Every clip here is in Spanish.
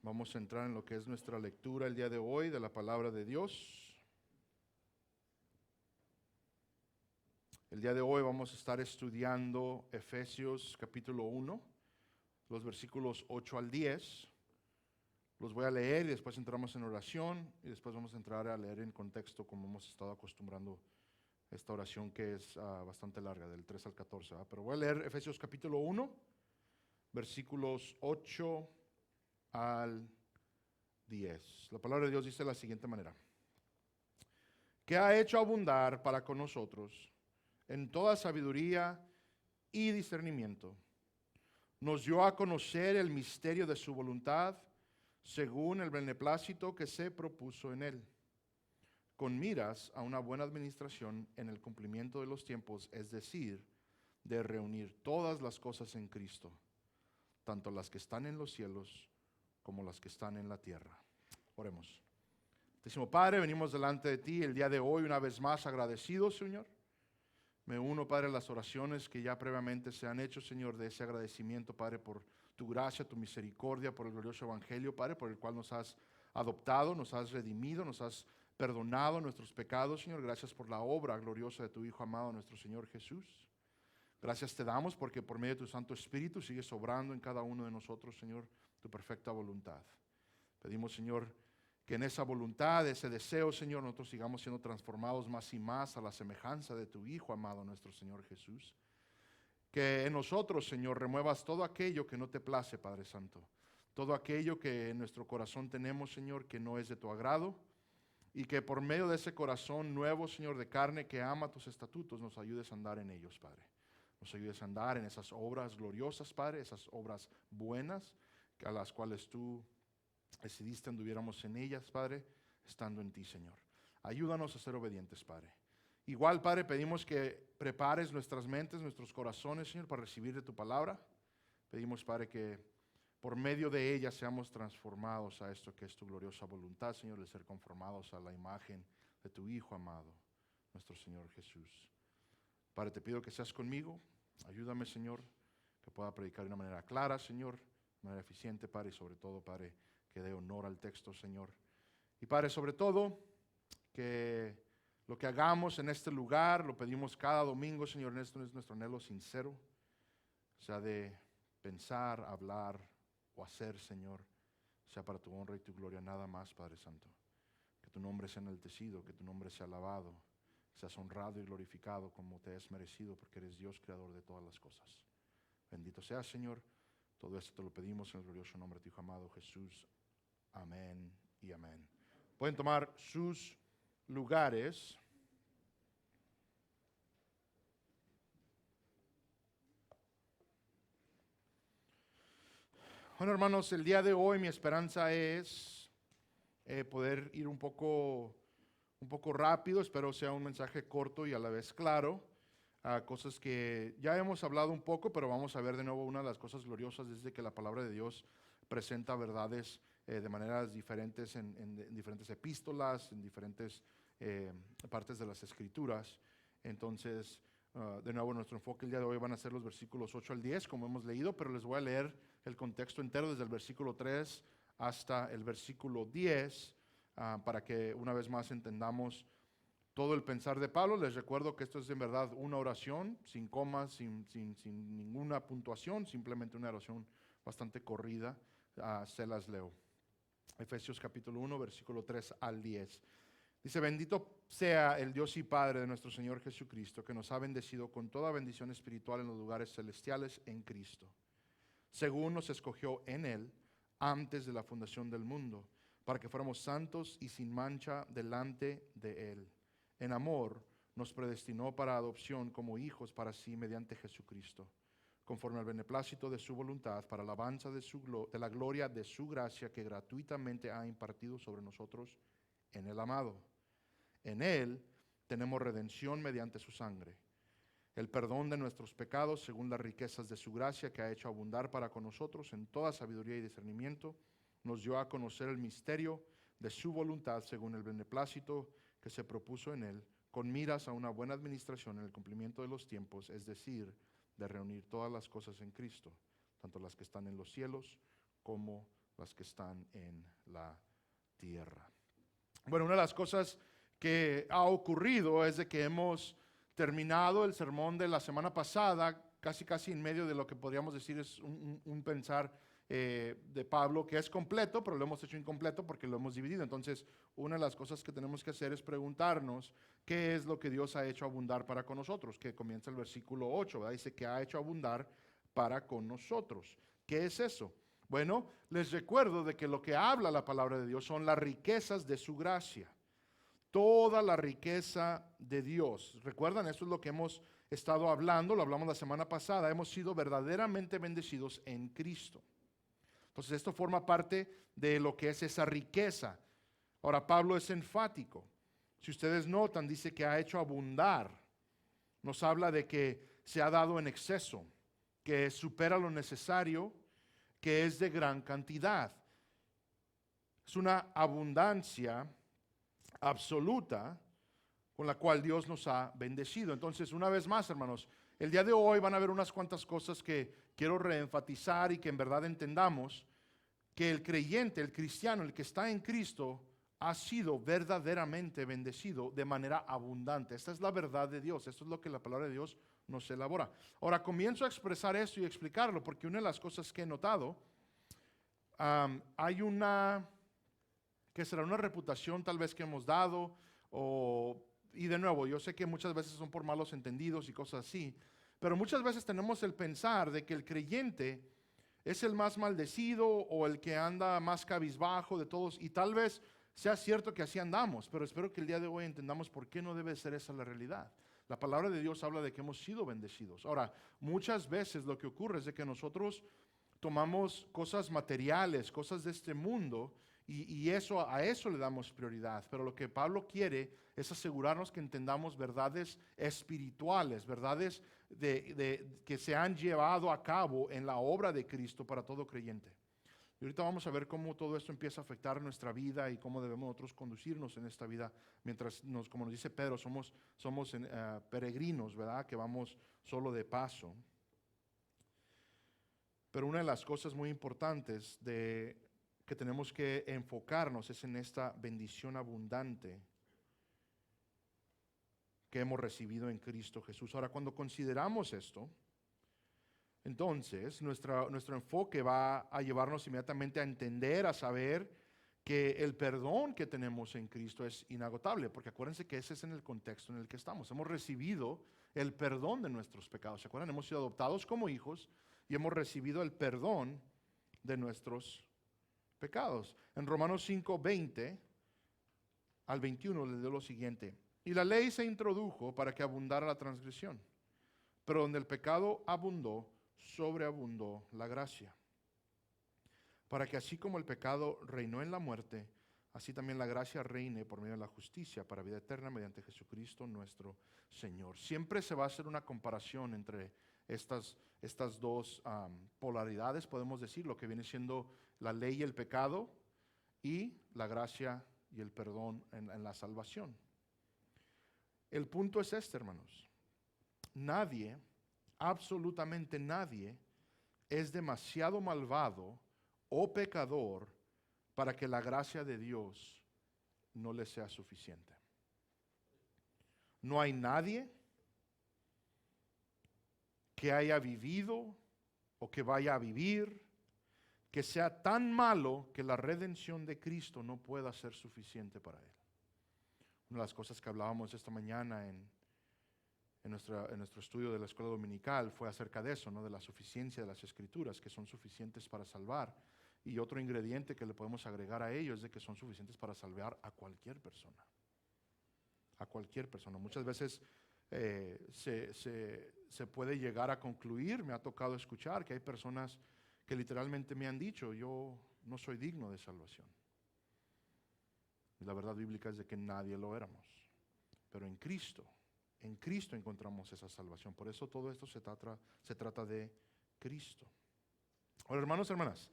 Vamos a entrar en lo que es nuestra lectura el día de hoy de la palabra de Dios. El día de hoy vamos a estar estudiando Efesios capítulo 1, los versículos 8 al 10. Los voy a leer y después entramos en oración y después vamos a entrar a leer en contexto como hemos estado acostumbrando esta oración que es bastante larga, del 3 al 14. Pero voy a leer Efesios capítulo 1, versículos 8 al 10. La palabra de Dios dice de la siguiente manera: que ha hecho abundar para con nosotros en toda sabiduría y discernimiento. Nos dio a conocer el misterio de su voluntad, según el beneplácito que se propuso en él, con miras a una buena administración en el cumplimiento de los tiempos, es decir, de reunir todas las cosas en Cristo, tanto las que están en los cielos como las que están en la tierra. Oremos. Santísimo Padre, venimos delante de ti el día de hoy una vez más agradecidos, Señor. Me uno, Padre, a las oraciones que ya previamente se han hecho, Señor, de ese agradecimiento, Padre, por tu gracia, tu misericordia, por el glorioso evangelio, Padre, por el cual nos has adoptado, nos has redimido, nos has perdonado nuestros pecados, Señor. Gracias por la obra gloriosa de tu Hijo amado, nuestro Señor Jesús. Gracias te damos porque por medio de tu Santo Espíritu sigues obrando en cada uno de nosotros, Señor, tu perfecta voluntad. Pedimos, Señor, que en esa voluntad, ese deseo, Señor, nosotros sigamos siendo transformados más y más a la semejanza de tu Hijo amado, nuestro Señor Jesús. Que en nosotros, Señor, remuevas todo aquello que no te place, Padre Santo. Todo aquello que en nuestro corazón tenemos, Señor, que no es de tu agrado. Y que por medio de ese corazón nuevo, Señor, de carne que ama tus estatutos, nos ayudes a andar en ellos, Padre. Nos ayudes a andar en esas obras gloriosas, Padre, esas obras buenas, a las cuales tú decidiste anduviéramos en ellas, Padre, estando en ti, Señor. Ayúdanos a ser obedientes, Padre. Igual, Padre, pedimos que prepares nuestras mentes, nuestros corazones, Señor, para recibir de tu palabra. Pedimos, Padre, que por medio de ella seamos transformados a esto que es tu gloriosa voluntad, Señor, de ser conformados a la imagen de tu Hijo amado, nuestro Señor Jesús. Padre, te pido que seas conmigo. Ayúdame, Señor, que pueda predicar de una manera clara, Señor, de manera eficiente, Padre, y sobre todo, Padre, que dé honor al texto, Señor. Y Padre, sobre todo, que lo que hagamos en este lugar, lo pedimos cada domingo, Señor, en esto es nuestro anhelo sincero, sea de pensar, hablar o hacer, Señor, sea para tu honra y tu gloria, nada más, Padre Santo. Que tu nombre sea enaltecido, que tu nombre sea alabado, que seas honrado y glorificado como te es merecido, porque eres Dios creador de todas las cosas. Bendito seas, Señor. Todo esto te lo pedimos en el glorioso nombre de tu Hijo amado Jesús. Amén y amén. Pueden tomar sus lugares. Bueno, hermanos, el día de hoy mi esperanza es poder ir un poco rápido. Espero sea un mensaje corto y a la vez claro. Cosas que ya hemos hablado un poco, pero vamos a ver de nuevo una de las cosas gloriosas desde que la palabra de Dios presenta verdades de maneras diferentes en diferentes epístolas, en diferentes partes de las Escrituras. Entonces, de nuevo, nuestro enfoque el día de hoy van a ser los versículos 8 al 10, como hemos leído, pero les voy a leer el contexto entero desde el versículo 3 hasta el versículo 10, para que una vez más entendamos todo el pensar de Pablo. Les recuerdo que esto es en verdad una oración, sin comas, sin ninguna puntuación, simplemente una oración bastante corrida. Se las leo. Efesios capítulo 1, versículo 3 al 10. Dice: bendito sea el Dios y Padre de nuestro Señor Jesucristo, que nos ha bendecido con toda bendición espiritual en los lugares celestiales en Cristo, según nos escogió en Él antes de la fundación del mundo, para que fuéramos santos y sin mancha delante de Él. En amor nos predestinó para adopción como hijos para sí mediante Jesucristo, conforme al beneplácito de su voluntad, para alabanza de la gloria de su gracia que gratuitamente ha impartido sobre nosotros en el amado. En Él tenemos redención mediante su sangre, el perdón de nuestros pecados según las riquezas de su gracia que ha hecho abundar para con nosotros en toda sabiduría y discernimiento. Nos dio a conocer el misterio de su voluntad según el beneplácito que se propuso en Él, con miras a una buena administración en el cumplimiento de los tiempos, es decir, de reunir todas las cosas en Cristo, tanto las que están en los cielos como las que están en la tierra. Bueno, una de las cosas que ha ocurrido es de que hemos terminado el sermón de la semana pasada, casi en medio de lo que podríamos decir es un pensar de Pablo que es completo, pero lo hemos hecho incompleto porque lo hemos dividido. Entonces, una de las cosas que tenemos que hacer es preguntarnos qué es lo que Dios ha hecho abundar para con nosotros, que comienza el versículo 8, ¿verdad? Dice que ha hecho abundar para con nosotros. ¿Qué es eso? Bueno, les recuerdo de que lo que habla la palabra de Dios son las riquezas de su gracia. Toda la riqueza de Dios. ¿Recuerdan? Eso es lo que hemos estado hablando, lo hablamos la semana pasada. Hemos sido verdaderamente bendecidos en Cristo. Entonces esto forma parte de lo que es esa riqueza. Ahora Pablo es enfático. Si ustedes notan, dice que ha hecho abundar. Nos habla de que se ha dado en exceso, que supera lo necesario, que es de gran cantidad. Es una abundancia absoluta con la cual Dios nos ha bendecido. Entonces, una vez más, hermanos, el día de hoy van a haber unas cuantas cosas que quiero reenfatizar y que en verdad entendamos que el creyente, el cristiano, el que está en Cristo, ha sido verdaderamente bendecido de manera abundante. Esta es la verdad de Dios, esto es lo que la palabra de Dios nos elabora. Ahora comienzo a expresar esto y explicarlo porque una de las cosas que he notado, hay una, que será una reputación tal vez que hemos dado, y de nuevo, yo sé que muchas veces son por malos entendidos y cosas así, pero muchas veces tenemos el pensar de que el creyente es el más maldecido o el que anda más cabizbajo de todos, y tal vez sea cierto que así andamos, pero espero que el día de hoy entendamos por qué no debe ser esa la realidad. La palabra de Dios habla de que hemos sido bendecidos. Ahora, muchas veces lo que ocurre es de que nosotros tomamos cosas materiales, cosas de este mundo, y a eso le damos prioridad. Pero lo que Pablo quiere es asegurarnos que entendamos verdades espirituales, verdades que se han llevado a cabo en la obra de Cristo para todo creyente. Y ahorita vamos a ver cómo todo esto empieza a afectar nuestra vida y cómo debemos nosotros conducirnos en esta vida mientras como nos dice Pedro, somos peregrinos, ¿verdad? Que vamos solo de paso. Pero una de las cosas muy importantes que tenemos que enfocarnos es en esta bendición abundante que hemos recibido en Cristo Jesús. Ahora, cuando consideramos esto, entonces nuestro enfoque va a llevarnos inmediatamente a entender, a saber que el perdón que tenemos en Cristo es inagotable, porque acuérdense que ese es en el contexto en el que estamos. Hemos recibido el perdón de nuestros pecados. ¿Se acuerdan? Hemos sido adoptados como hijos y hemos recibido el perdón de nuestros pecados. En Romanos 5, 20 al 21 le dio lo siguiente: y la ley se introdujo para que abundara la transgresión, pero donde el pecado abundó, sobreabundó la gracia, para que así como el pecado reinó en la muerte, así también la gracia reine por medio de la justicia para vida eterna mediante Jesucristo nuestro Señor. Siempre se va a hacer una comparación entre estas dos polaridades, podemos decir, lo que viene siendo la ley y el pecado, y la gracia y el perdón en la salvación. El punto es este, hermanos. Nadie, absolutamente nadie, es demasiado malvado o pecador para que la gracia de Dios no le sea suficiente. No hay nadie que haya vivido o que vaya a vivir que sea tan malo que la redención de Cristo no pueda ser suficiente para él. Una de las cosas que hablábamos esta mañana en nuestro estudio de la escuela dominical fue acerca de eso, ¿no? De la suficiencia de las Escrituras, que son suficientes para salvar. Y otro ingrediente que le podemos agregar a ello es de que son suficientes para salvar a cualquier persona. A cualquier persona. Muchas veces se puede llegar a concluir, me ha tocado escuchar que hay personas que literalmente me han dicho: yo no soy digno de salvación. Y la verdad bíblica es de que nadie lo éramos. Pero en Cristo encontramos esa salvación. Por eso todo esto se trata de Cristo. Ahora, hermanos y hermanas,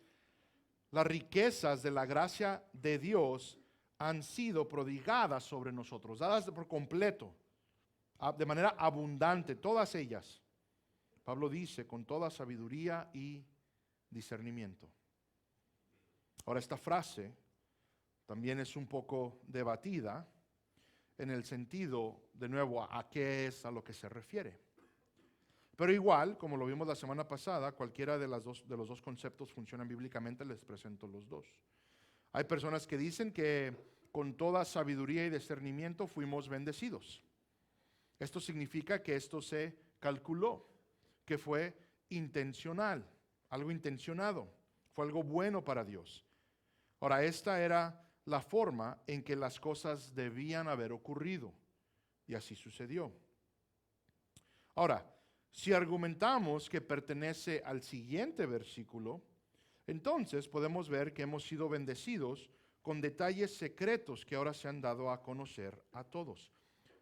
las riquezas de la gracia de Dios han sido prodigadas sobre nosotros, dadas por completo, de manera abundante, todas ellas. Pablo dice, con toda sabiduría y discernimiento. Ahora, esta frase también es un poco debatida en el sentido, de nuevo, a qué es a lo que se refiere. Pero igual, como lo vimos la semana pasada, cualquiera de los dos conceptos funcionan bíblicamente, les presento los dos. Hay personas que dicen que con toda sabiduría y discernimiento fuimos bendecidos. Esto significa que esto se calculó, que fue intencional, algo intencionado, fue algo bueno para Dios. Ahora, esta era la forma en que las cosas debían haber ocurrido, y así sucedió. Ahora, si argumentamos que pertenece al siguiente versículo, entonces podemos ver que hemos sido bendecidos con detalles secretos que ahora se han dado a conocer a todos.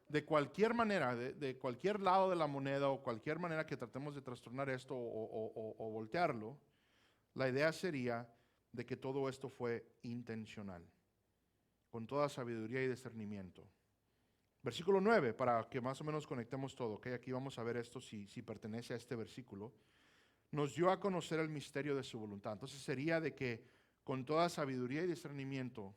De cualquier manera, de cualquier lado de la moneda o cualquier manera que tratemos de trastornar esto o voltearlo, la idea sería de que todo esto fue intencional, con toda sabiduría y discernimiento. Versículo 9, para que más o menos conectemos todo, ¿okay? Aquí vamos a ver esto si pertenece a este versículo. Nos dio a conocer el misterio de su voluntad. Entonces sería de que con toda sabiduría y discernimiento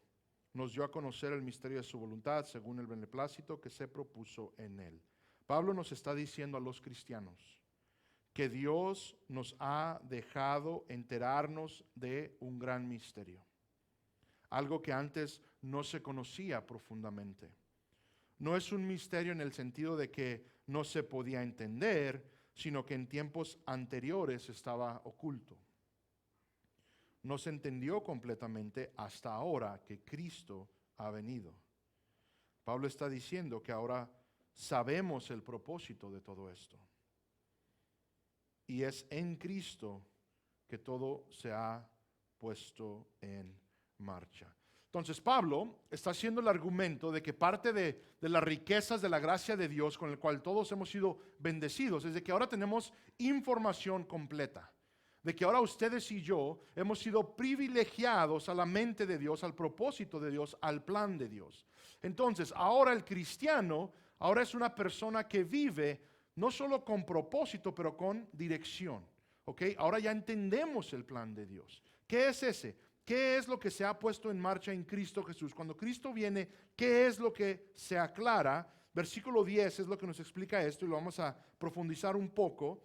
nos dio a conocer el misterio de su voluntad según el beneplácito que se propuso en él. Pablo nos está diciendo a los cristianos que Dios nos ha dejado enterarnos de un gran misterio, algo que antes no se conocía profundamente. No es un misterio en el sentido de que no se podía entender, sino que en tiempos anteriores estaba oculto. No se entendió completamente hasta ahora que Cristo ha venido. Pablo está diciendo que ahora sabemos el propósito de todo esto. Y es en Cristo que todo se ha puesto en marcha. Entonces Pablo está haciendo el argumento de que parte de las riquezas de la gracia de Dios con el cual todos hemos sido bendecidos es de que ahora tenemos información completa. De que ahora ustedes y yo hemos sido privilegiados a la mente de Dios, al propósito de Dios, al plan de Dios. Entonces, ahora el cristiano, ahora es una persona que vive no solo con propósito, pero con dirección. ¿Ok? Ahora ya entendemos el plan de Dios. ¿Qué es ese? ¿Qué es lo que se ha puesto en marcha en Cristo Jesús? Cuando Cristo viene, ¿qué es lo que se aclara? Versículo 10 es lo que nos explica esto y lo vamos a profundizar un poco.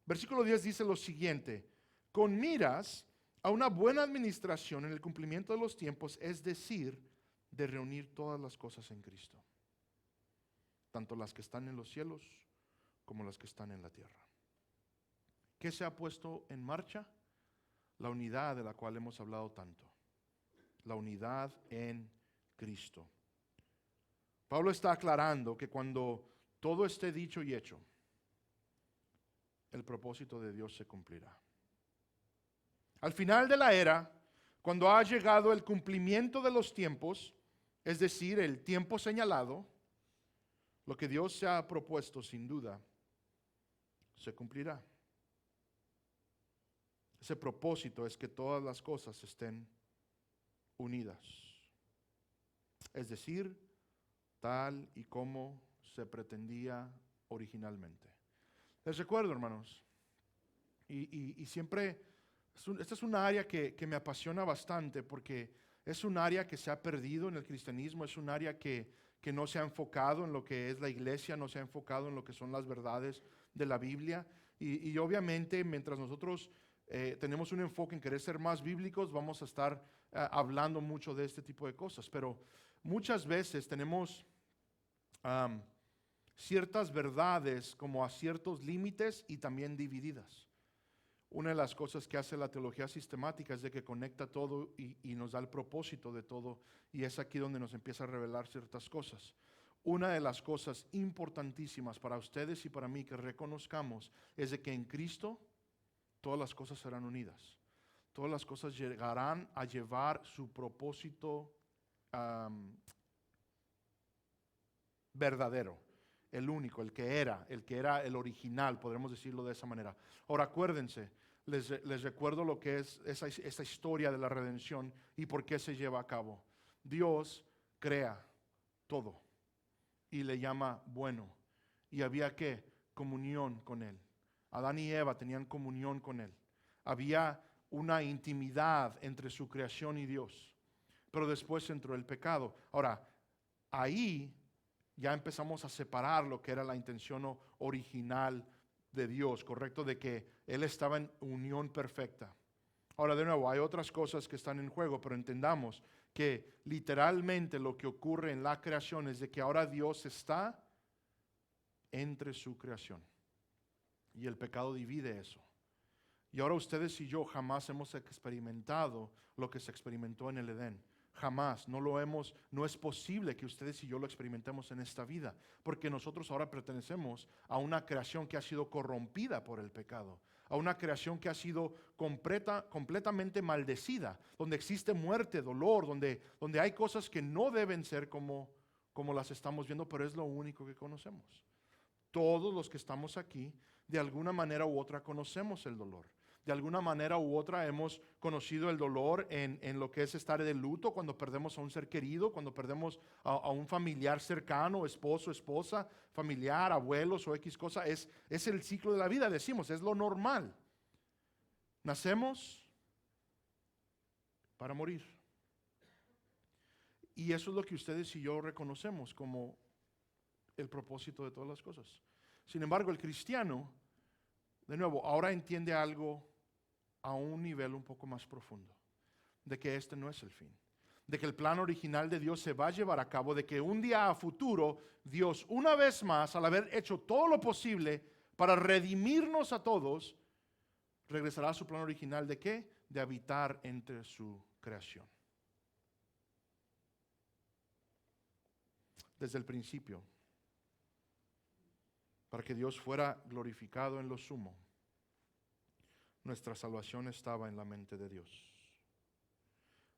Versículo 10 dice lo siguiente: con miras a una buena administración en el cumplimiento de los tiempos, es decir, de reunir todas las cosas en Cristo, tanto las que están en los cielos como las que están en la tierra. ¿Qué se ha puesto en marcha? La unidad de la cual hemos hablado tanto, la unidad en Cristo. Pablo está aclarando que cuando todo esté dicho y hecho, el propósito de Dios se cumplirá. Al final de la era, cuando ha llegado el cumplimiento de los tiempos, es decir, el tiempo señalado, lo que Dios se ha propuesto sin duda se cumplirá. Ese propósito es que todas las cosas estén unidas. Es decir, tal y como se pretendía originalmente. Les recuerdo, hermanos, y siempre, esta es una área que me apasiona bastante porque es un área que se ha perdido en el cristianismo, es un área que no se ha enfocado en lo que es la iglesia, no se ha enfocado en lo que son las verdades de la Biblia. Y obviamente, mientras nosotros tenemos un enfoque en querer ser más bíblicos, vamos a estar hablando mucho de este tipo de cosas. Pero muchas veces tenemos ciertas verdades como a ciertos límites y también divididas. Una de las cosas que hace la teología sistemática es de que conecta todo y nos da el propósito de todo, y es aquí donde nos empieza a revelar ciertas cosas. Una de las cosas importantísimas para ustedes y para mí que reconozcamos es de que en Cristo todas las cosas serán unidas. Todas las cosas llegarán a llevar su propósito verdadero, el único, el que era el original, podremos decirlo de esa manera. Ahora acuérdense, les recuerdo lo que es esa historia de la redención y por qué se lleva a cabo. Dios crea todo y le llama bueno, y había que comunión con Él. Adán y Eva tenían comunión con Él. Había una intimidad entre su creación y Dios. Pero después entró el pecado. Ahora, ahí ya empezamos a separar lo que era la intención original de Dios, ¿correcto? De que Él estaba en unión perfecta. Ahora, de nuevo, hay otras cosas que están en juego, pero entendamos que literalmente lo que ocurre en la creación es de que ahora Dios está entre su creación. Y el pecado divide eso. Y ahora ustedes y yo jamás hemos experimentado lo que se experimentó en el Edén. Jamás, no es posible que ustedes y yo lo experimentemos en esta vida, porque nosotros ahora pertenecemos a una creación que ha sido corrompida por el pecado, a una creación que ha sido completamente maldecida, donde existe muerte, dolor, donde hay cosas que no deben ser como las estamos viendo, pero es lo único que conocemos. Todos los que estamos aquí, de alguna manera u otra, conocemos el dolor. De alguna manera u otra hemos conocido el dolor en lo que es estar de luto, cuando perdemos a un ser querido, cuando perdemos a un familiar cercano, esposo, esposa, familiar, abuelos o X cosa. Es el ciclo de la vida, decimos, es lo normal. Nacemos para morir. Y eso es lo que ustedes y yo reconocemos como el propósito de todas las cosas. Sin embargo, el cristiano, de nuevo, ahora entiende algo a un nivel un poco más profundo, de que este no es el fin, de que el plan original de Dios se va a llevar a cabo, de que un día a futuro Dios, una vez más, al haber hecho todo lo posible para redimirnos a todos, regresará a su plan original. ¿De qué? De habitar entre su creación. Desde el principio, para que Dios fuera glorificado en lo sumo, nuestra salvación estaba en la mente de Dios.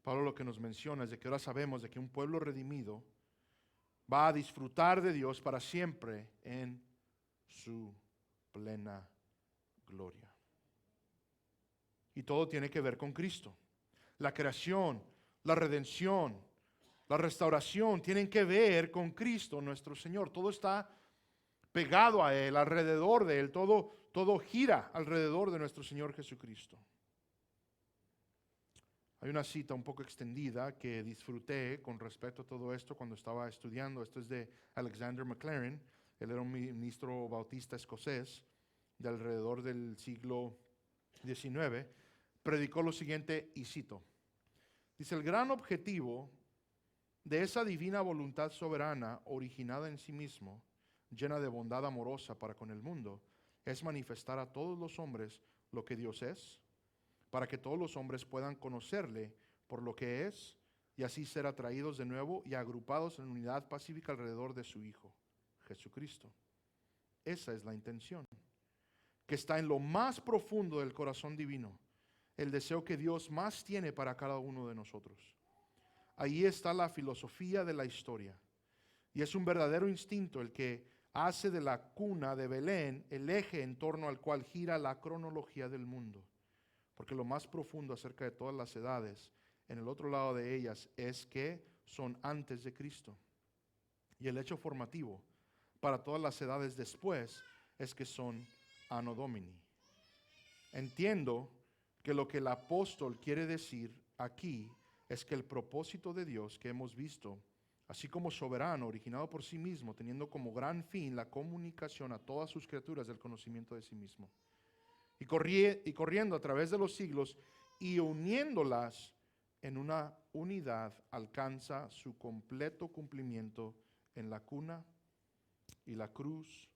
Pablo lo que nos menciona es de que ahora sabemos de que un pueblo redimido va a disfrutar de Dios para siempre en su plena gloria. Y todo tiene que ver con Cristo. La creación, la redención, la restauración tienen que ver con Cristo nuestro Señor. Todo está pegado a Él, alrededor de Él, todo gira alrededor de nuestro Señor Jesucristo. Hay una cita un poco extendida que disfruté con respecto a todo esto cuando estaba estudiando. Esto es de Alexander MacLaren. Él era un ministro bautista escocés de alrededor del siglo XIX. Predicó lo siguiente y cito. Dice, el gran objetivo de esa divina voluntad soberana originada en sí mismo, llena de bondad amorosa para con el mundo, es manifestar a todos los hombres lo que Dios es, para que todos los hombres puedan conocerle por lo que es, y así ser atraídos de nuevo y agrupados en unidad pacífica alrededor de su Hijo, Jesucristo. Esa es la intención, que está en lo más profundo del corazón divino, el deseo que Dios más tiene para cada uno de nosotros. Ahí está la filosofía de la historia, y es un verdadero instinto el que hace de la cuna de Belén el eje en torno al cual gira la cronología del mundo. Porque lo más profundo acerca de todas las edades, en el otro lado de ellas, es que son antes de Cristo. Y el hecho formativo para todas las edades después es que son anno Domini. Entiendo que lo que el apóstol quiere decir aquí es que el propósito de Dios que hemos visto, así como soberano, originado por sí mismo, teniendo como gran fin la comunicación a todas sus criaturas del conocimiento de sí mismo, y corriendo a través de los siglos y uniéndolas en una unidad, alcanza su completo cumplimiento en la cuna y la cruz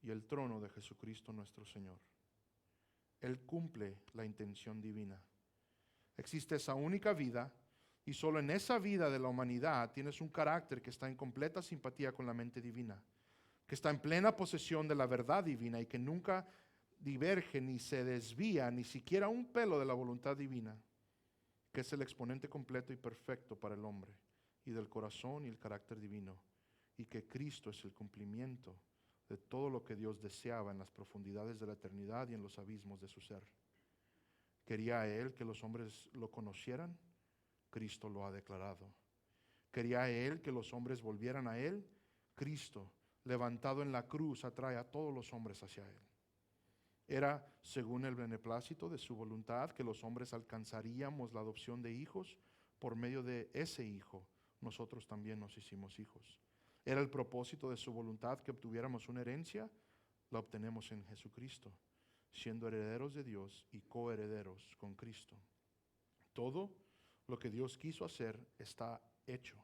y el trono de Jesucristo nuestro Señor. Él cumple la intención divina. Existe esa única vida, y solo en esa vida de la humanidad tienes un carácter que está en completa simpatía con la mente divina, que está en plena posesión de la verdad divina y que nunca diverge ni se desvía ni siquiera un pelo de la voluntad divina, que es el exponente completo y perfecto para el hombre y del corazón y el carácter divino, y que Cristo es el cumplimiento de todo lo que Dios deseaba en las profundidades de la eternidad y en los abismos de su ser. ¿Quería Él que los hombres lo conocieran? Cristo lo ha declarado. ¿Quería Él que los hombres volvieran a Él? Cristo, levantado en la cruz, atrae a todos los hombres hacia Él. Era según el beneplácito de su voluntad que los hombres alcanzaríamos la adopción de hijos. Por medio de ese hijo, nosotros también nos hicimos hijos. Era el propósito de su voluntad que obtuviéramos una herencia. La obtenemos en Jesucristo, siendo herederos de Dios y coherederos con Cristo. Todo lo que Dios quiso hacer está hecho.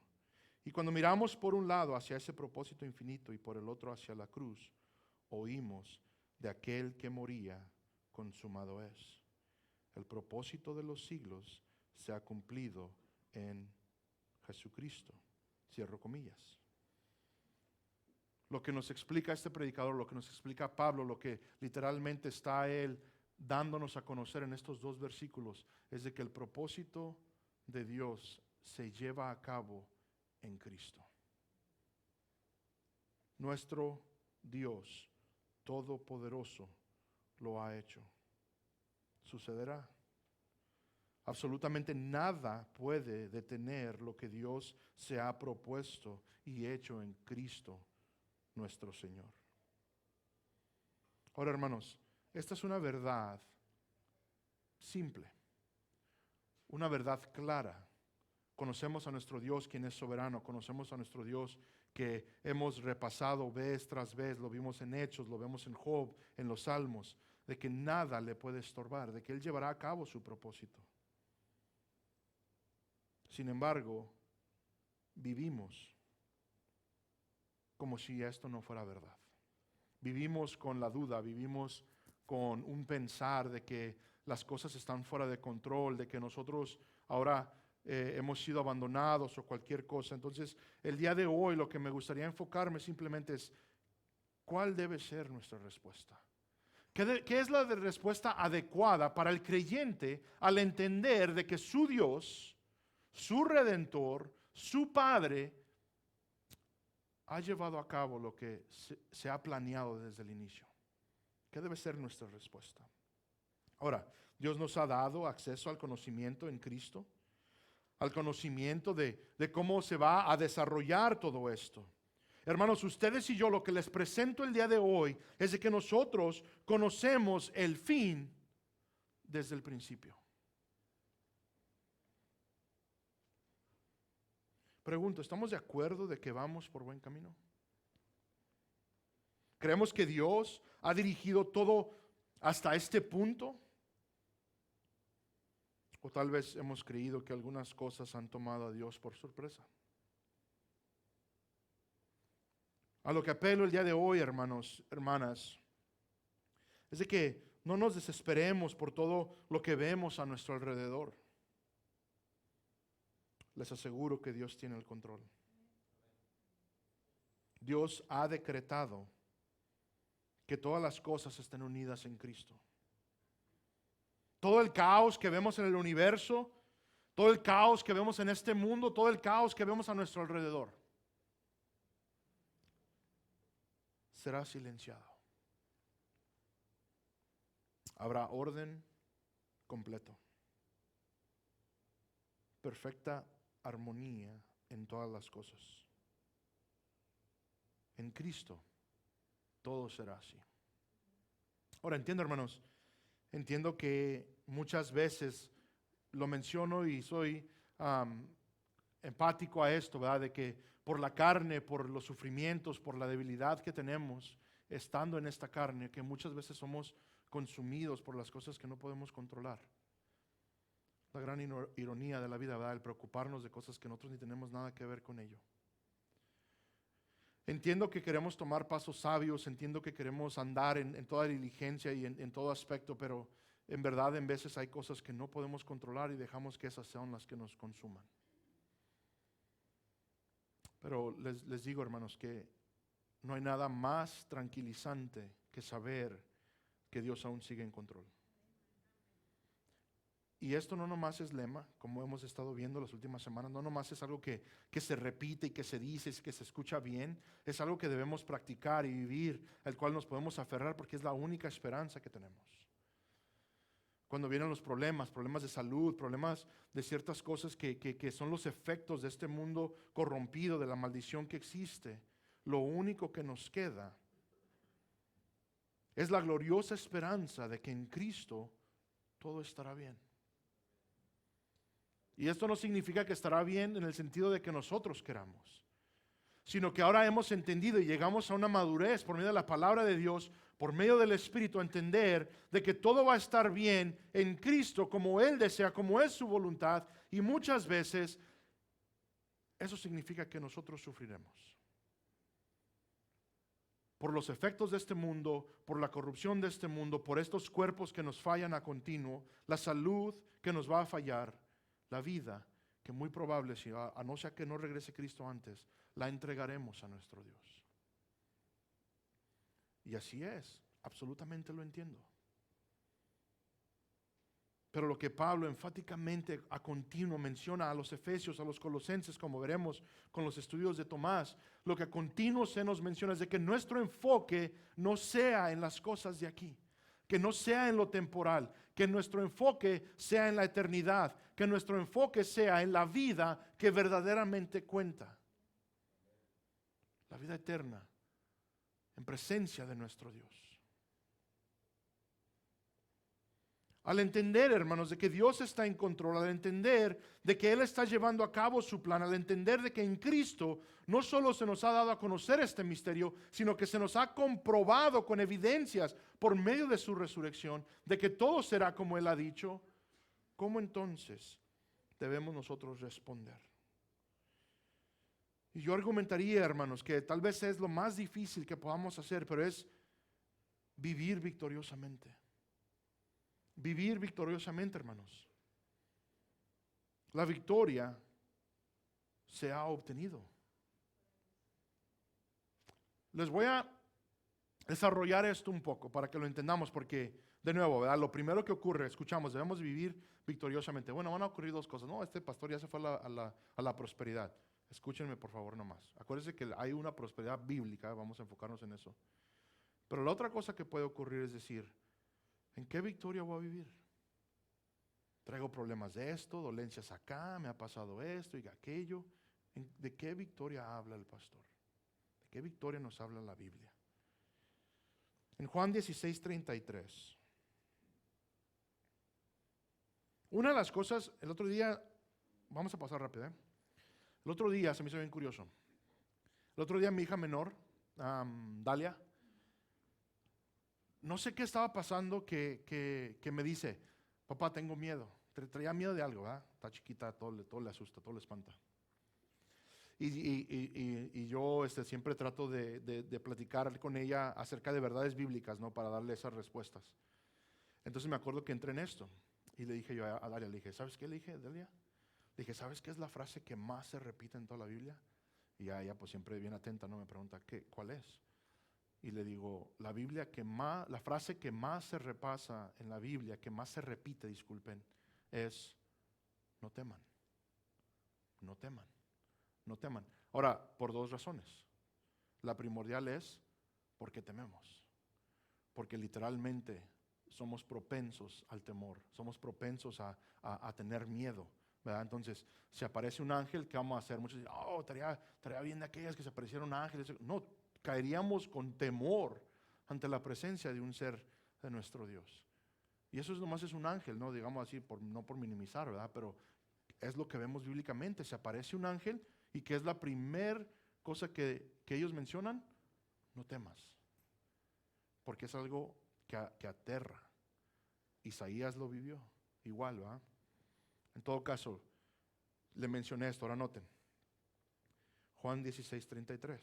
Y cuando miramos por un lado hacia ese propósito infinito y por el otro hacia la cruz, oímos de aquel que moría, consumado es. El propósito de los siglos se ha cumplido en Jesucristo. Cierro comillas. Lo que nos explica este predicador, lo que nos explica Pablo, lo que literalmente está él dándonos a conocer en estos dos versículos, es de que el propósito de Dios se lleva a cabo en Cristo. Nuestro Dios Todopoderoso lo ha hecho. Sucederá. Absolutamente nada puede detener lo que Dios se ha propuesto y hecho en Cristo nuestro Señor. Ahora, hermanos, esta es una verdad simple, una verdad clara. Conocemos a nuestro Dios, quien es soberano. Conocemos a nuestro Dios que hemos repasado vez tras vez. Lo vimos en Hechos, lo vemos en Job, en los Salmos, de que nada le puede estorbar, de que Él llevará a cabo su propósito. Sin embargo, vivimos como si esto no fuera verdad. Vivimos con la duda, vivimos con un pensar de que las cosas están fuera de control, de que nosotros ahora hemos sido abandonados o cualquier cosa. Entonces, el día de hoy lo que me gustaría enfocarme simplemente es ¿cuál debe ser nuestra respuesta? ¿Qué es la respuesta adecuada para el creyente al entender de que su Dios, su Redentor, su Padre, ha llevado a cabo lo que se ha planeado desde el inicio? ¿Qué debe ser nuestra respuesta? Ahora, Dios nos ha dado acceso al conocimiento en Cristo, al conocimiento de cómo se va a desarrollar todo esto. Hermanos, ustedes y yo lo que les presento el día de hoy es de que nosotros conocemos el fin desde el principio. Pregunto, ¿estamos de acuerdo de que vamos por buen camino? ¿Creemos que Dios ha dirigido todo hasta este punto? O tal vez hemos creído que algunas cosas han tomado a Dios por sorpresa. A lo que apelo el día de hoy, hermanos, hermanas, es de que no nos desesperemos por todo lo que vemos a nuestro alrededor. Les aseguro que Dios tiene el control. Dios ha decretado que todas las cosas estén unidas en Cristo. Todo el caos que vemos en el universo, todo el caos que vemos en este mundo, todo el caos que vemos a nuestro alrededor, será silenciado. Habrá orden completo, perfecta armonía en todas las cosas. En Cristo todo será así. Ahora entiendo, hermanos, entiendo que muchas veces lo menciono y soy empático a esto, ¿verdad? De que por la carne, por los sufrimientos, por la debilidad que tenemos estando en esta carne, que muchas veces somos consumidos por las cosas que no podemos controlar. La gran ironía de la vida, ¿verdad? El preocuparnos de cosas que nosotros ni tenemos nada que ver con ello. Entiendo que queremos tomar pasos sabios, entiendo que queremos andar en toda diligencia y en todo aspecto, pero en verdad en veces hay cosas que no podemos controlar y dejamos que esas sean las que nos consuman. Pero les digo, hermanos, que no hay nada más tranquilizante que saber que Dios aún sigue en control. Y esto no nomás es lema, como hemos estado viendo las últimas semanas, no nomás es algo que se repite y que se dice, que se escucha bien, es algo que debemos practicar y vivir, al cual nos podemos aferrar porque es la única esperanza que tenemos. Cuando vienen los problemas de salud, problemas de ciertas cosas que son los efectos de este mundo corrompido, de la maldición que existe, lo único que nos queda es la gloriosa esperanza de que en Cristo todo estará bien. Y esto no significa que estará bien en el sentido de que nosotros queramos, sino que ahora hemos entendido y llegamos a una madurez por medio de la palabra de Dios, por medio del Espíritu, a entender de que todo va a estar bien en Cristo como Él desea, como es su voluntad, y muchas veces eso significa que nosotros sufriremos por los efectos de este mundo, por la corrupción de este mundo, por estos cuerpos que nos fallan a continuo, la salud que nos va a fallar, la vida que muy probable, si a no ser que no regrese Cristo antes, la entregaremos a nuestro Dios. Y así es, absolutamente lo entiendo. Pero lo que Pablo enfáticamente a continuo menciona a los efesios, a los colosenses, como veremos con los estudios de Tomás, lo que a continuo se nos menciona es de que nuestro enfoque no sea en las cosas de aquí, que no sea en lo temporal, que nuestro enfoque sea en la eternidad, que nuestro enfoque sea en la vida que verdaderamente cuenta. La vida eterna, en presencia de nuestro Dios. Al entender, hermanos, de que Dios está en control, al entender de que Él está llevando a cabo su plan, al entender de que en Cristo no solo se nos ha dado a conocer este misterio, sino que se nos ha comprobado con evidencias por medio de su resurrección, de que todo será como Él ha dicho, ¿cómo entonces debemos nosotros responder? Y yo argumentaría, hermanos, que tal vez es lo más difícil que podamos hacer, pero es vivir victoriosamente. Vivir victoriosamente, hermanos. La victoria se ha obtenido. Les voy a desarrollar esto un poco para que lo entendamos, porque, de nuevo, ¿verdad? Lo primero que ocurre, escuchamos, debemos vivir victoriosamente. Bueno, van a ocurrir dos cosas. No, este pastor ya se fue a la prosperidad. Escúchenme, por favor, nomás. Acuérdense que hay una prosperidad bíblica, vamos a enfocarnos en eso. Pero la otra cosa que puede ocurrir es decir, ¿en qué victoria voy a vivir? Traigo problemas de esto, dolencias acá, me ha pasado esto y aquello. ¿De qué victoria habla el pastor? ¿De qué victoria nos habla la Biblia? En Juan 16:33. Una de las cosas, el otro día, vamos a pasar rápido, el otro día se me hizo bien curioso. El otro día mi hija menor, Dalia, no sé qué estaba pasando que me dice, papá, tengo miedo. Traía miedo de algo, ¿verdad? Está chiquita, todo le asusta, todo le espanta. Y yo siempre trato de platicar con ella acerca de verdades bíblicas, ¿no? Para darle esas respuestas. Entonces me acuerdo que entré en esto. Y le dije yo a Dalia, le dije, ¿sabes qué? Le dije, Dalia, le dije, ¿sabes qué es la frase que más se repite en toda la Biblia? Y ella pues siempre bien atenta, ¿no? Me pregunta, ¿cuál es? Y le digo, la frase que más se repasa en la Biblia, que más se repite, disculpen, es no teman, no teman, no teman. Ahora, por dos razones. La primordial es porque tememos, porque literalmente somos propensos al temor, somos propensos a tener miedo, ¿verdad? Entonces, si aparece un ángel, ¿qué vamos a hacer? Muchos dicen, oh, estaría bien de aquellas que se aparecieron ángeles. No, caeríamos con temor ante la presencia de un ser de nuestro Dios. Y eso nomás es un ángel, ¿no? Digamos así, no por minimizar, ¿verdad? Pero es lo que vemos bíblicamente. Se aparece un ángel y ¿qué es la primer cosa que ellos mencionan? No temas. Porque es algo que aterra. Isaías lo vivió igual, ¿verdad? En todo caso, le mencioné esto, ahora noten. Juan 16:33.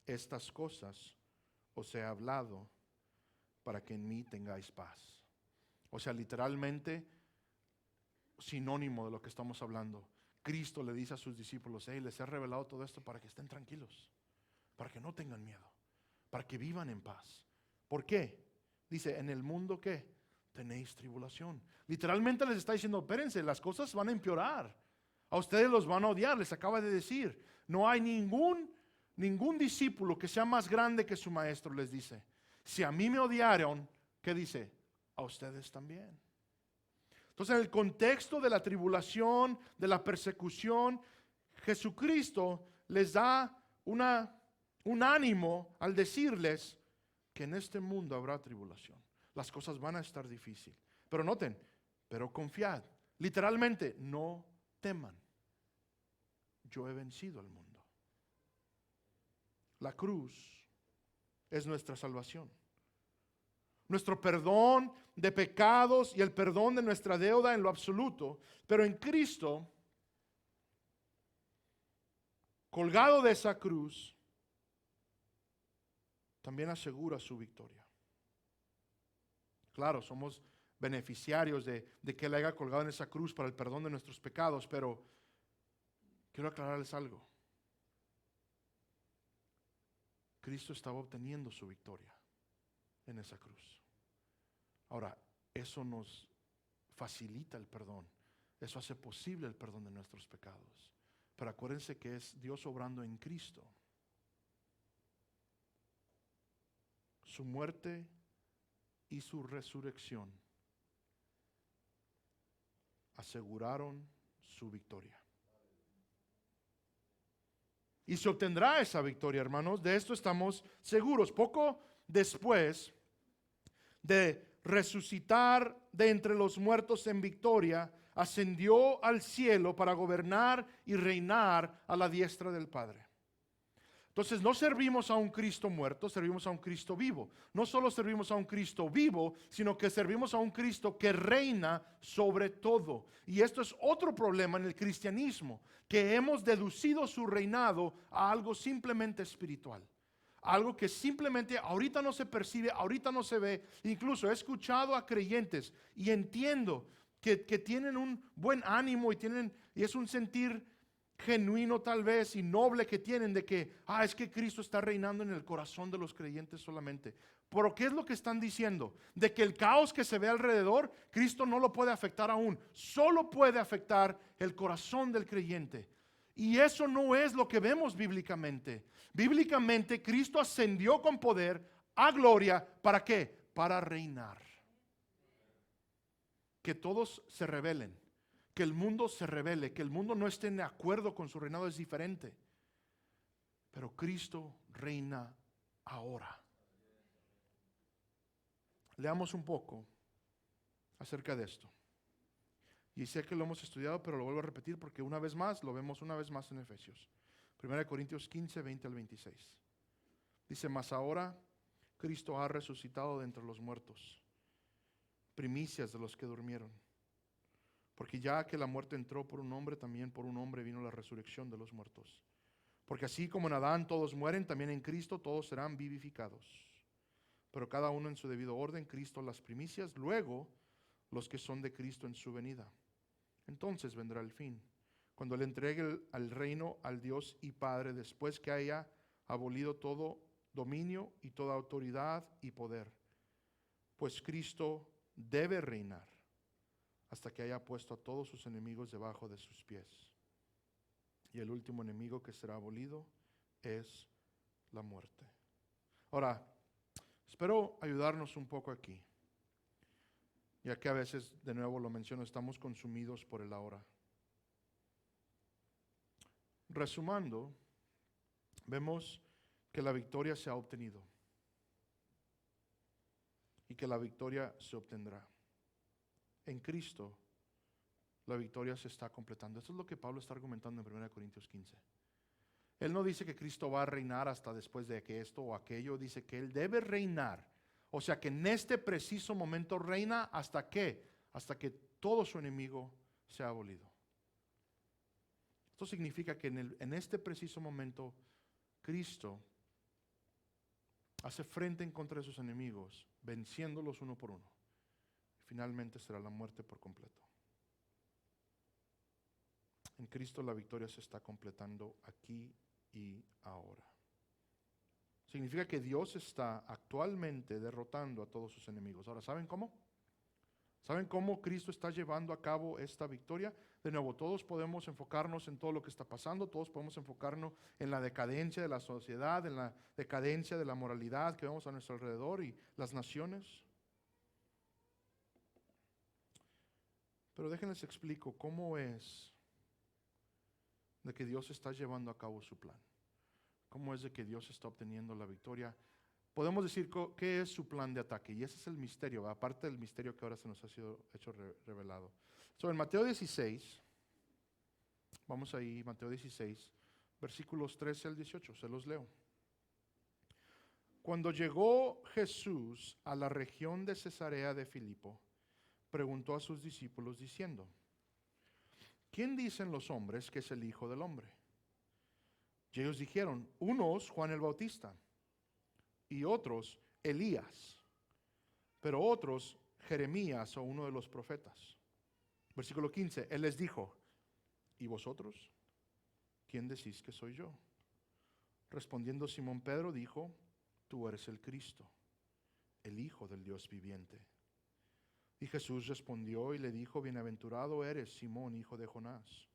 Estas cosas os he hablado para que en mí tengáis paz. O sea, literalmente, sinónimo de lo que estamos hablando. Cristo le dice a sus discípulos, les he revelado todo esto para que estén tranquilos, para que no tengan miedo, para que vivan en paz. ¿Por qué? Dice, en el mundo, ¿qué? Tenéis tribulación. Literalmente les está diciendo, espérense, las cosas van a empeorar. A ustedes los van a odiar, les acaba de decir. No hay ningún discípulo que sea más grande que su maestro, les dice. Si a mí me odiaron, ¿qué dice? A ustedes también. Entonces, en el contexto de la tribulación, de la persecución, Jesucristo les da un ánimo al decirles que en este mundo habrá tribulación. Las cosas van a estar difíciles. Pero noten, pero confiad. Literalmente, no teman. Yo he vencido al mundo. La cruz es nuestra salvación. Nuestro perdón de pecados y el perdón de nuestra deuda en lo absoluto. Pero en Cristo, colgado de esa cruz, también asegura su victoria. Claro, somos beneficiarios de que Él haya colgado en esa cruz para el perdón de nuestros pecados, pero quiero aclararles algo. Cristo estaba obteniendo su victoria en esa cruz. Ahora, eso nos facilita el perdón. Eso hace posible el perdón de nuestros pecados. Pero acuérdense que es Dios obrando en Cristo. Su muerte y su resurrección aseguraron su victoria. Y se obtendrá esa victoria, hermanos. De esto estamos seguros. Poco después de resucitar de entre los muertos en victoria, ascendió al cielo para gobernar y reinar a la diestra del Padre. Entonces no servimos a un Cristo muerto, servimos a un Cristo vivo. No solo servimos a un Cristo vivo, sino que servimos a un Cristo que reina sobre todo. Y esto es otro problema en el cristianismo, que hemos deducido su reinado a algo simplemente espiritual. Algo que simplemente ahorita no se percibe, ahorita no se ve. Incluso he escuchado a creyentes y entiendo que tienen un buen ánimo y es un sentir genuino tal vez y noble que tienen de que, es que Cristo está reinando en el corazón de los creyentes solamente. Pero ¿qué es lo que están diciendo? De que el caos que se ve alrededor, Cristo no lo puede afectar aún. Solo puede afectar el corazón del creyente. Y eso no es lo que vemos bíblicamente. Bíblicamente, Cristo ascendió con poder a gloria. ¿Para qué? Para reinar. Que todos se rebelen. Que el mundo se rebele, que el mundo no esté de acuerdo con su reinado es diferente. Pero Cristo reina ahora. Leamos un poco acerca de esto. Y sé que lo hemos estudiado, pero lo vuelvo a repetir porque una vez más, lo vemos una vez más en Efesios. 1 Corintios 15, 20 al 26. Dice, mas ahora Cristo ha resucitado de entre los muertos, primicias de los que durmieron. Porque ya que la muerte entró por un hombre, también por un hombre vino la resurrección de los muertos. Porque así como en Adán todos mueren, también en Cristo todos serán vivificados. Pero cada uno en su debido orden, Cristo las primicias, luego los que son de Cristo en su venida. Entonces vendrá el fin, cuando Él entregue al reino al Dios y Padre, después que haya abolido todo dominio y toda autoridad y poder. Pues Cristo debe reinar hasta que haya puesto a todos sus enemigos debajo de sus pies. Y el último enemigo que será abolido es la muerte. Ahora, espero ayudarnos un poco aquí, ya que a veces, de nuevo lo menciono, estamos consumidos por el ahora. Resumando, vemos que la victoria se ha obtenido y que la victoria se obtendrá. En Cristo, la victoria se está completando. Esto es lo que Pablo está argumentando en 1 Corintios 15. Él no dice que Cristo va a reinar hasta después de que esto o aquello, dice que Él debe reinar. O sea que en este preciso momento reina hasta que todo su enemigo sea abolido. Esto significa que en este preciso momento Cristo hace frente en contra de sus enemigos, venciéndolos uno por uno. Finalmente será la muerte por completo. En Cristo la victoria se está completando aquí y ahora. Significa que Dios está actualmente derrotando a todos sus enemigos. Ahora, ¿saben cómo? ¿Saben cómo Cristo está llevando a cabo esta victoria? De nuevo, todos podemos enfocarnos en todo lo que está pasando, todos podemos enfocarnos en la decadencia de la sociedad, en la decadencia de la moralidad que vemos a nuestro alrededor y las naciones. Pero déjenles explico cómo es de que Dios está llevando a cabo su plan. Cómo es de que Dios está obteniendo la victoria podemos decir qué es su plan de ataque. Y ese es el misterio, aparte del misterio que ahora se nos ha sido hecho revelado. En Mateo 16, vamos ahí, Mateo 16, versículos 13 al 18, se los leo. Cuando llegó Jesús a la región de Cesarea de Filipo, preguntó a sus discípulos diciendo: ¿quién dicen los hombres que es el Hijo del Hombre? Y ellos dijeron: unos Juan el Bautista, y otros Elías, pero otros Jeremías o uno de los profetas. Versículo 15, Él les dijo: ¿y vosotros? ¿Quién decís que soy yo? Respondiendo Simón Pedro dijo: tú eres el Cristo, el Hijo del Dios viviente. Y Jesús respondió y le dijo: bienaventurado eres, Simón, hijo de Jonás,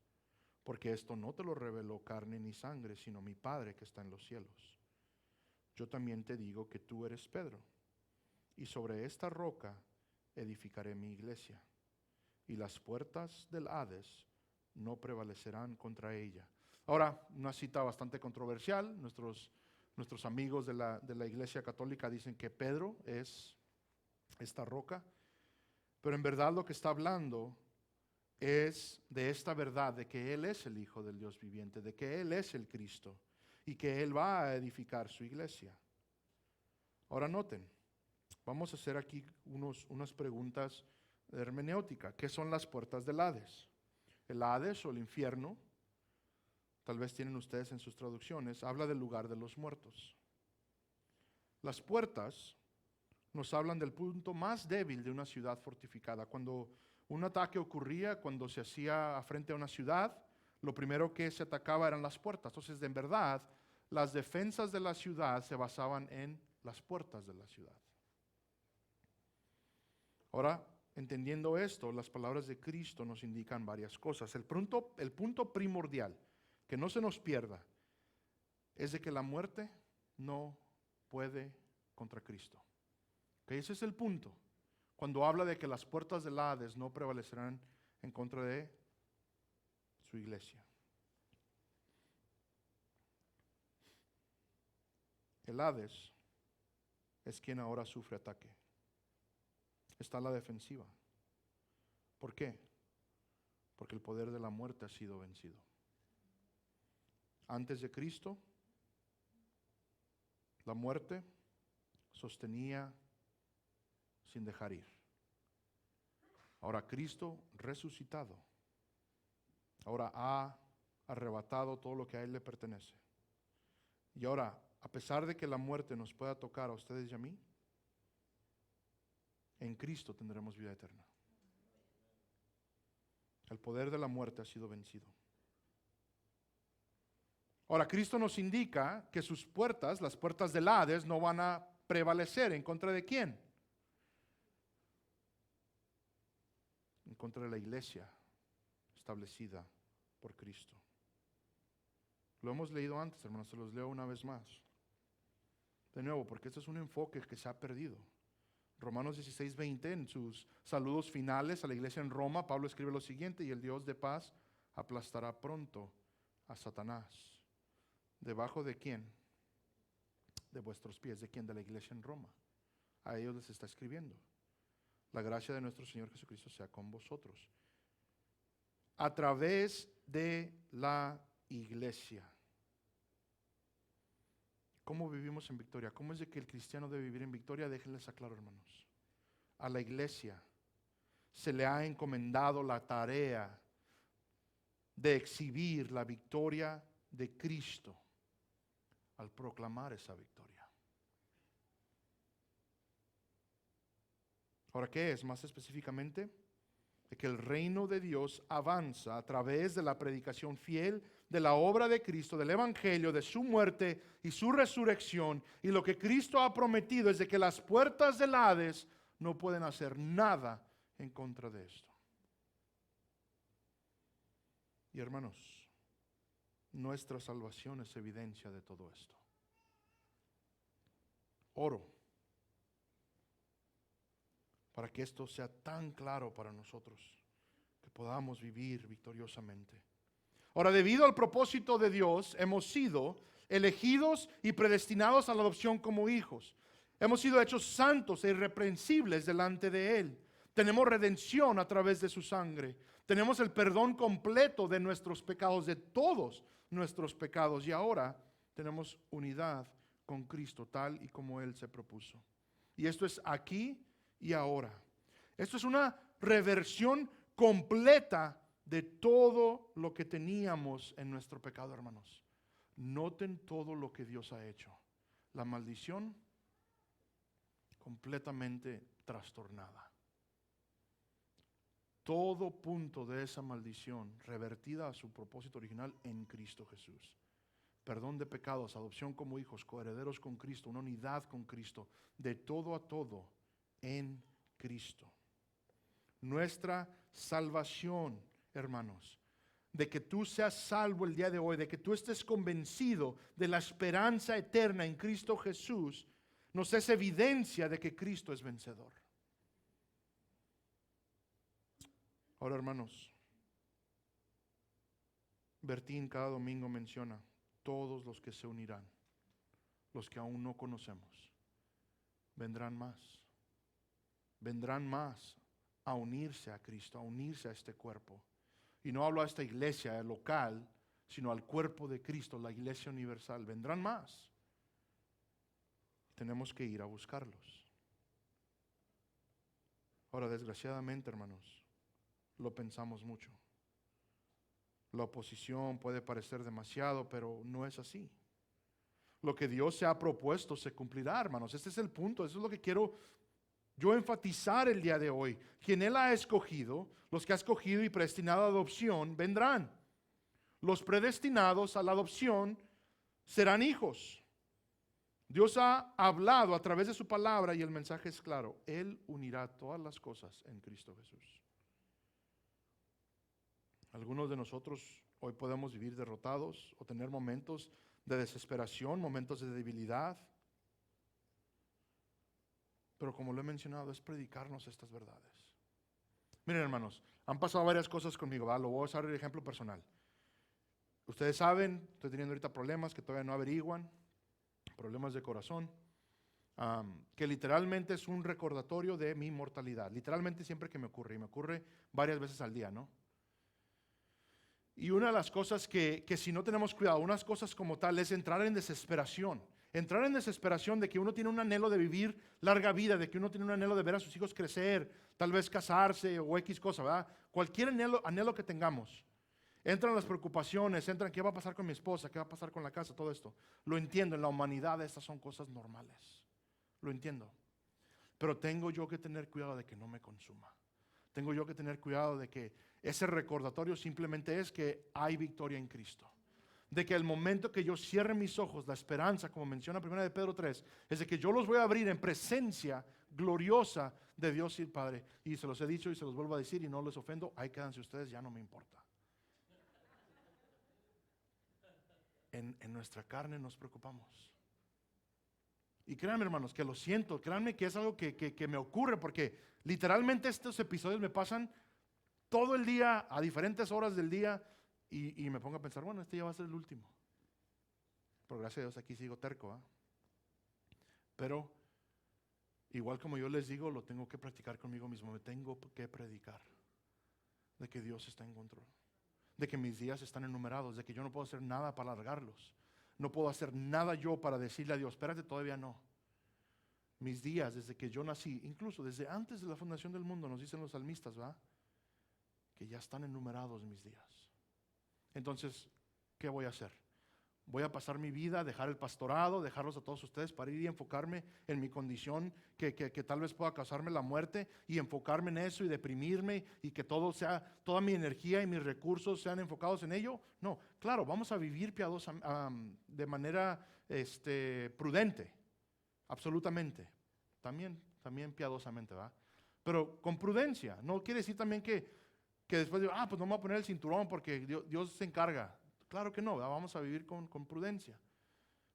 porque esto no te lo reveló carne ni sangre, sino mi Padre que está en los cielos. Yo también te digo que tú eres Pedro, y sobre esta roca edificaré mi iglesia, y las puertas del Hades no prevalecerán contra ella. Ahora, una cita bastante controversial. Nuestros amigos de la Iglesia Católica dicen que Pedro es esta roca, pero en verdad lo que está hablando es de esta verdad de que Él es el Hijo del Dios viviente, de que Él es el Cristo y que Él va a edificar su iglesia. Ahora noten, vamos a hacer aquí unas preguntas de hermenéutica. ¿Qué son las puertas del Hades? El Hades o el infierno, tal vez tienen ustedes en sus traducciones, habla del lugar de los muertos. Las puertas nos hablan del punto más débil de una ciudad fortificada. Cuando un ataque ocurría, cuando se hacía frente a una ciudad, lo primero que se atacaba eran las puertas. Entonces, en verdad, las defensas de la ciudad se basaban en las puertas de la ciudad. Ahora, entendiendo esto, las palabras de Cristo nos indican varias cosas. El punto primordial, que no se nos pierda, es de que la muerte no puede contra Cristo. Okay, ese es el punto. Cuando habla de que las puertas del Hades no prevalecerán en contra de su iglesia. El Hades es quien ahora sufre ataque. Está a la defensiva. ¿Por qué? Porque el poder de la muerte ha sido vencido. Antes de Cristo, la muerte sostenía sin dejar ir. Ahora Cristo resucitado, ahora ha arrebatado todo lo que a Él le pertenece. Y ahora, a pesar de que la muerte nos pueda tocar a ustedes y a mí, en Cristo tendremos vida eterna. El poder de la muerte ha sido vencido. Ahora, Cristo nos indica que sus puertas, las puertas del Hades, no van a prevalecer. ¿En contra de quién? En contra de la iglesia establecida por Cristo. Lo hemos leído antes, hermanos, se los leo una vez más. De nuevo, porque este es un enfoque que se ha perdido. Romanos 16:20, en sus saludos finales a la iglesia en Roma, Pablo escribe lo siguiente: y el Dios de paz aplastará pronto a Satanás. ¿Debajo de quién? De vuestros pies. ¿De quién? De la iglesia en Roma. A ellos les está escribiendo: la gracia de nuestro Señor Jesucristo sea con vosotros. A través de la iglesia. ¿Cómo vivimos en victoria? ¿Cómo es de que el cristiano debe vivir en victoria? Déjenles aclarar, hermanos. A la iglesia se le ha encomendado la tarea de exhibir la victoria de Cristo al proclamar esa victoria. Ahora, ¿qué es? Más específicamente, de que el reino de Dios avanza a través de la predicación fiel de la obra de Cristo, del Evangelio, de su muerte y su resurrección. Y lo que Cristo ha prometido es de que las puertas del Hades no pueden hacer nada en contra de esto. Y hermanos, nuestra salvación es evidencia de todo esto. Oro para que esto sea tan claro para nosotros, que podamos vivir victoriosamente. Ahora, debido al propósito de Dios, hemos sido elegidos y predestinados a la adopción como hijos. Hemos sido hechos santos e irreprensibles delante de Él. Tenemos redención a través de su sangre. Tenemos el perdón completo de nuestros pecados, de todos nuestros pecados. Y ahora tenemos unidad con Cristo, tal y como Él se propuso. Y esto es aquí y ahora. Esto es una reversión completa de todo lo que teníamos en nuestro pecado, hermanos. Noten todo lo que Dios ha hecho. La maldición completamente trastornada. Todo punto de esa maldición revertida a su propósito original en Cristo Jesús. Perdón de pecados, adopción como hijos, coherederos con Cristo, una unidad con Cristo, de todo a todo en Cristo. Nuestra salvación, hermanos, de que tú seas salvo el día de hoy, de que tú estés convencido de la esperanza eterna en Cristo Jesús, nos es evidencia de que Cristo es vencedor. Ahora, hermanos, Bertín cada domingo menciona todos los que se unirán, los que aún no conocemos, vendrán más a unirse a Cristo, a unirse a este cuerpo. Y no hablo a esta iglesia local, sino al cuerpo de Cristo, la iglesia universal. Vendrán más. Tenemos que ir a buscarlos. Ahora, desgraciadamente, hermanos, lo pensamos mucho. La oposición puede parecer demasiado, pero no es así. Lo que Dios se ha propuesto se cumplirá, hermanos. Este es el punto. Eso es lo que quiero yo enfatizar el día de hoy. Quien Él ha escogido, los que ha escogido y predestinado a adopción, vendrán. Los predestinados a la adopción serán hijos. Dios ha hablado a través de su palabra y el mensaje es claro. Él unirá todas las cosas en Cristo Jesús. Algunos de nosotros hoy podemos vivir derrotados o tener momentos de desesperación, momentos de debilidad. Pero como lo he mencionado, es predicarnos estas verdades. Miren, hermanos, han pasado varias cosas conmigo, ¿verdad? Lo voy a usar de ejemplo personal. Ustedes saben, estoy teniendo ahorita problemas que todavía no averiguan, problemas de corazón, que literalmente es un recordatorio de mi mortalidad. Literalmente siempre que me ocurre, y me ocurre varias veces al día, ¿no? Y una de las cosas que si no tenemos cuidado, unas cosas como tal, es entrar en desesperación. Entrar en desesperación de que uno tiene un anhelo de vivir larga vida, de que uno tiene un anhelo de ver a sus hijos crecer, tal vez casarse o X cosa, ¿verdad? Cualquier anhelo que tengamos. Entran las preocupaciones, entran qué va a pasar con mi esposa, qué va a pasar con la casa, todo esto. Lo entiendo, en la humanidad estas son cosas normales. Lo entiendo. Pero tengo yo que tener cuidado de que no me consuma. Tengo yo que tener cuidado de que ese recordatorio simplemente es que hay victoria en Cristo. De que el momento que yo cierre mis ojos, la esperanza, como menciona 1 de Pedro 3, es de que yo los voy a abrir en presencia gloriosa de Dios y el Padre. Y se los he dicho y se los vuelvo a decir y no les ofendo, ahí quédense ustedes, ya no me importa. En nuestra carne nos preocupamos. Y créanme, hermanos, que lo siento, créanme que es algo que me ocurre porque literalmente estos episodios me pasan todo el día, a diferentes horas del día, y me pongo a pensar, bueno, este ya va a ser el último. Por gracia de Dios aquí sigo terco, ¿eh? Pero igual como yo les digo, lo tengo que practicar conmigo mismo, me tengo que predicar de que Dios está en control, de que mis días están enumerados, de que yo no puedo hacer nada para alargarlos, no puedo hacer nada yo para decirle a Dios, espérate, todavía no. Mis días desde que yo nací, incluso desde antes de la fundación del mundo, nos dicen los salmistas, ¿va? Que ya están enumerados mis días. Entonces, ¿qué voy a hacer? Voy a pasar mi vida, dejar el pastorado, dejarlos a todos ustedes para ir y enfocarme en mi condición que tal vez pueda causarme la muerte y enfocarme en eso y deprimirme y que todo sea, toda mi energía y mis recursos sean enfocados en ello. No, claro, vamos a vivir de manera prudente, absolutamente. También piadosamente, ¿va? Pero con prudencia. No quiere decir también que después digo, pues no me voy a poner el cinturón porque Dios se encarga. Claro que no, ¿verdad? Vamos a vivir con prudencia.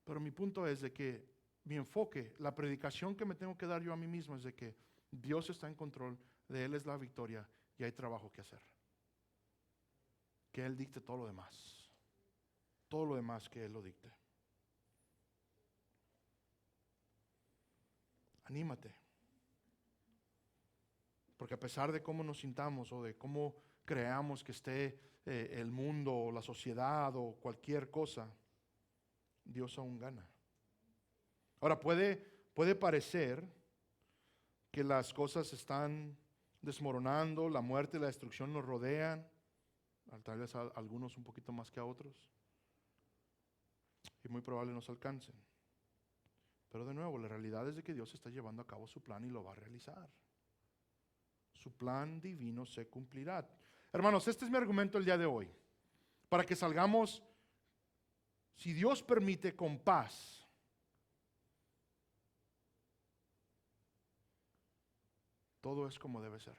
Pero mi punto es de que mi enfoque, la predicación que me tengo que dar yo a mí mismo es de que Dios está en control, de Él es la victoria y hay trabajo que hacer. Que Él dicte todo lo demás. Todo lo demás que Él lo dicte. Anímate. Porque a pesar de cómo nos sintamos o de cómo creamos que esté el mundo o la sociedad o cualquier cosa, Dios aún gana. Ahora puede parecer que las cosas están desmoronando, la muerte y la destrucción nos rodean, tal vez a algunos un poquito más que a otros, y muy probable nos alcancen. Pero de nuevo, la realidad es de que Dios está llevando a cabo su plan y lo va a realizar. Su plan divino se cumplirá. Hermanos, este es mi argumento el día de hoy. Para que salgamos, si Dios permite, con paz. Todo es como debe ser.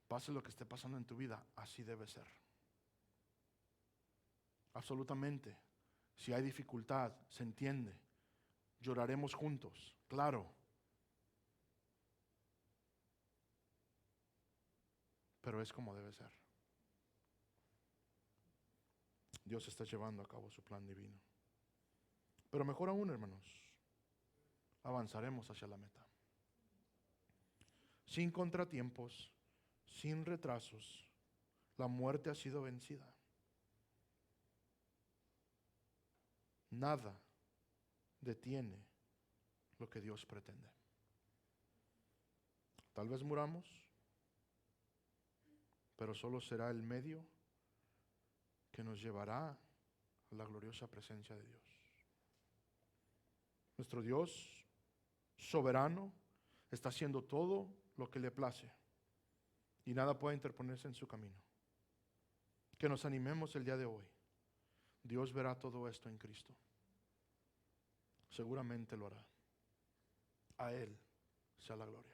Pase lo que esté pasando en tu vida, así debe ser. Absolutamente. Si hay dificultad, se entiende. Lloraremos juntos, claro. Pero es como debe ser. Dios está llevando a cabo su plan divino. Pero mejor aún, hermanos, avanzaremos hacia la meta. Sin contratiempos, sin retrasos, la muerte ha sido vencida. Nada detiene lo que Dios pretende. Tal vez muramos, pero solo será el medio que nos llevará a la gloriosa presencia de Dios. Nuestro Dios soberano está haciendo todo lo que le place y nada puede interponerse en su camino. Que nos animemos el día de hoy. Dios verá todo esto en Cristo. Seguramente lo hará. A Él sea la gloria.